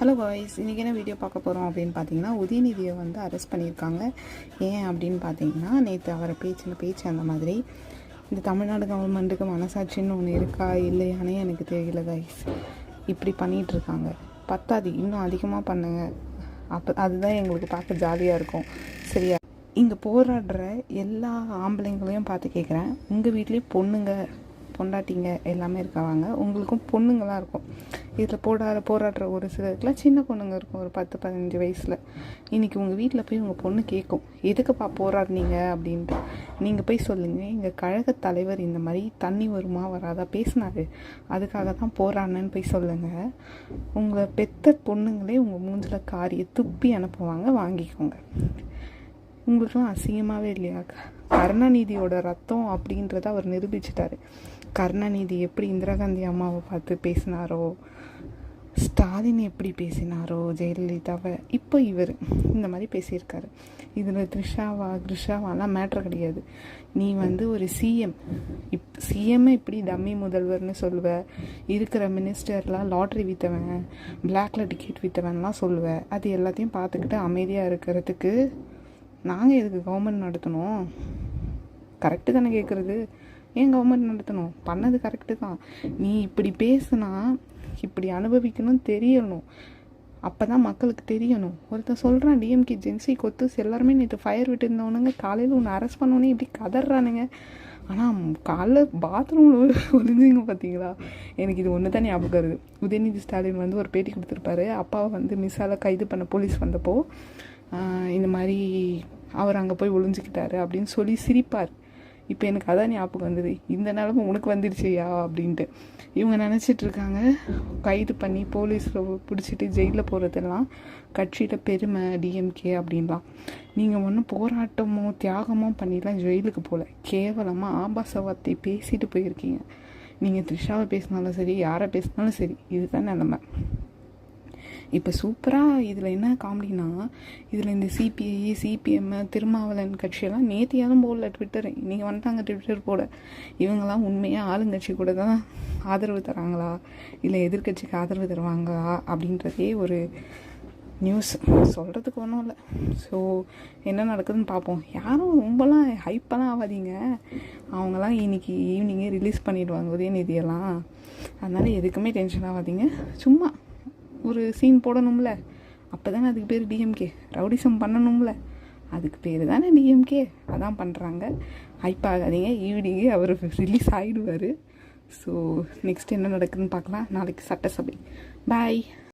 Hello boys, இன்றைக்கி என்ன video பார்க்க போகிறோம் அப்படின்னு பார்த்தீங்கன்னா, உதயநிதியை வந்து அரெஸ்ட் பண்ணியிருக்காங்க. ஏன் அப்படின்னு பார்த்தீங்கன்னா, நேற்று அவரை பேச்சு அந்த மாதிரி இந்த தமிழ்நாடு கவர்மெண்ட்டுக்கு மனசாட்சின்னு ஒன்று இருக்கா இல்லையானே எனக்கு தெரியல கைஸ். இப்படி பண்ணிகிட்ருக்காங்க. பத்தாது, இன்னும் அதிகமாக பண்ணுங்க. அதுதான் எங்களுக்கு பார்க்க ஜாலியாக இருக்கும். சரியா? இங்கே போராடுற எல்லா ஆம்பளைங்களையும் பார்த்து கேட்குறேன், உங்கள் வீட்லேயும் பொண்டாட்டிங்க எல்லாமே இருக்காங்க, உங்களுக்கும் பொண்ணுங்களாம் இருக்கும். இதில் போராடுற ஒரு சிலருக்குலாம் சின்ன பொண்ணுங்க இருக்கும், ஒரு 10-15 வயசில். இன்றைக்கி உங்கள் வீட்டில் போய் உங்கள் பொண்ணு கேட்கும், எதுக்குப்பா போராடினீங்க அப்படின்ட்டு. நீங்கள் போய் சொல்லுங்கள், எங்கள் கழக தலைவர் இந்த மாதிரி தண்ணி வருமா வராதா பேசினாரு, அதுக்காக தான் போராடினேன்னு போய் சொல்லுங்கள். உங்களை பெத்த பொண்ணுங்களே உங்கள் மூஞ்சில் காரியை துப்பி அனுப்புவாங்க, வாங்கிக்கோங்க. உங்களுக்குலாம் அசிங்கமாகவே இல்லையா? கருணாநிதியோட ரத்தம் அப்படின்றத அவர் நிரூபிச்சிட்டாரு. கருணாநிதி எப்படி இந்திரா காந்தி அம்மாவை பார்த்து பேசினாரோ, ஸ்டாலின் எப்படி பேசினாரோ, ஜெயலலிதாவை, இப்போ இவர் இந்த மாதிரி பேசியிருக்காரு. இதில் கிருஷாவாலாம் மேட்ரு கிடையாது. நீ வந்து ஒரு சிஎம் இப்படி டம்மி முதல்வர்னு சொல்லுவ, இருக்கிற மினிஸ்டர்லாம் லாட்ரி விற்றவன், பிளாக்ல டிக்கெட் விற்றவன்லாம் சொல்லுவ. அது எல்லாத்தையும் பார்த்துக்கிட்டு அமைதியாக இருக்கிறதுக்கு நாங்கள் எதுக்கு கவர்மெண்ட் நடத்தணும்? கரெக்டு தானே கேட்குறது? ஏன் கவர்மெண்ட் நடத்தணும்? பண்ணது கரெக்டு தான். நீ இப்படி பேசுனா இப்படி அனுபவிக்கணும்னு தெரியணும். அப்போ தான் மக்களுக்கு தெரியணும். ஒருத்தர் சொல்கிறான், டிஎம்கே ஜென்சி கொத்துஸ் எல்லாருமே நேற்று ஃபயர் விட்டுருந்தவனுங்க காலையில் ஒன்று அரெஸ்ட் பண்ணோன்னே இப்படி கதறானுங்க. ஆனால் காலைல பாத்ரூமில் ஒளிஞ்சிங்க பார்த்தீங்களா? எனக்கு இது ஒன்று தான் ஞாபகம் வருது. உதயநிதி ஸ்டாலின் வந்து ஒரு பேட்டி கொடுத்துருப்பாரு. அப்பாவை வந்து மிஸ்ஸால் கைது பண்ண போலீஸ் வந்தப்போ இந்த மாதிரி அவர் அங்கே போய் ஒளிஞ்சிக்கிட்டாரு அப்படின்னு சொல்லி சிரிப்பார். இப்போ எனக்கு அதான் ஞாபகம் வந்தது, இந்த நிலமை உனக்கு வந்துடுச்சியா அப்படின்ட்டு. இவங்க நினச்சிட்ருக்காங்க, கைது பண்ணி போலீஸில் பிடிச்சிட்டு ஜெயிலில் போகிறதெல்லாம் கட்சியில் பெருமை, டிஎம்கே அப்படின்லாம். நீங்கள் ஒன்றும் போராட்டமோ தியாகமோ பண்ணிடலாம் ஜெயிலுக்கு போகல. கேவலமாக ஆபாச வார்த்தை பேசிட்டு போயிருக்கீங்க. நீங்கள் த்ரிஷாவை பேசினாலும் சரி, யாரை பேசினாலும் சரி, இதுதான் நிலமை. இப்போ சூப்பராக இதில் என்ன காமெடினா, இதில் இந்த சிபிஐ, சிபிஎம், திருமாவளவன் கட்சியெல்லாம் நேத்தியாலும் போடல ட்விட்டர். இன்றைக்கி வந்துட்டாங்க ட்விட்டர் போட. இவங்கெல்லாம் உண்மையாக ஆளுங்கட்சி கூட தான் ஆதரவு தராங்களா இல்லை எதிர்கட்சிக்கு ஆதரவு தருவாங்களா அப்படின்றதே ஒரு நியூஸ். சொல்கிறதுக்கு ஒன்றும் இல்லை. ஸோ என்ன நடக்குதுன்னு பார்ப்போம். யாரும் ரொம்பலாம் ஹைப்பெல்லாம் ஆகாதீங்க. அவங்கெல்லாம் இன்றைக்கி ஈவினிங்கே ரிலீஸ் பண்ணிவிடுவாங்க உதயநிதியெல்லாம். அதனால் எதுக்குமே டென்ஷன் ஆகாதீங்க. சும்மா ஒரு சீன் போடணும்ல, அப்போ தானே அதுக்கு பேர் டிஎம்கே. ரவுடிசம் பண்ணணும்ல, அதுக்கு பேர் தானே டிஎம்கே. அதான் பண்ணுறாங்க. ஹைப் ஆகாதீங்க. ஈவினிங்கே அவர் ரிலீஸ் ஆகிடுவார். ஸோ நெக்ஸ்ட் என்ன நடக்குதுன்னு பார்க்கலாம். நாளைக்கு சட்டசபை. பாய்.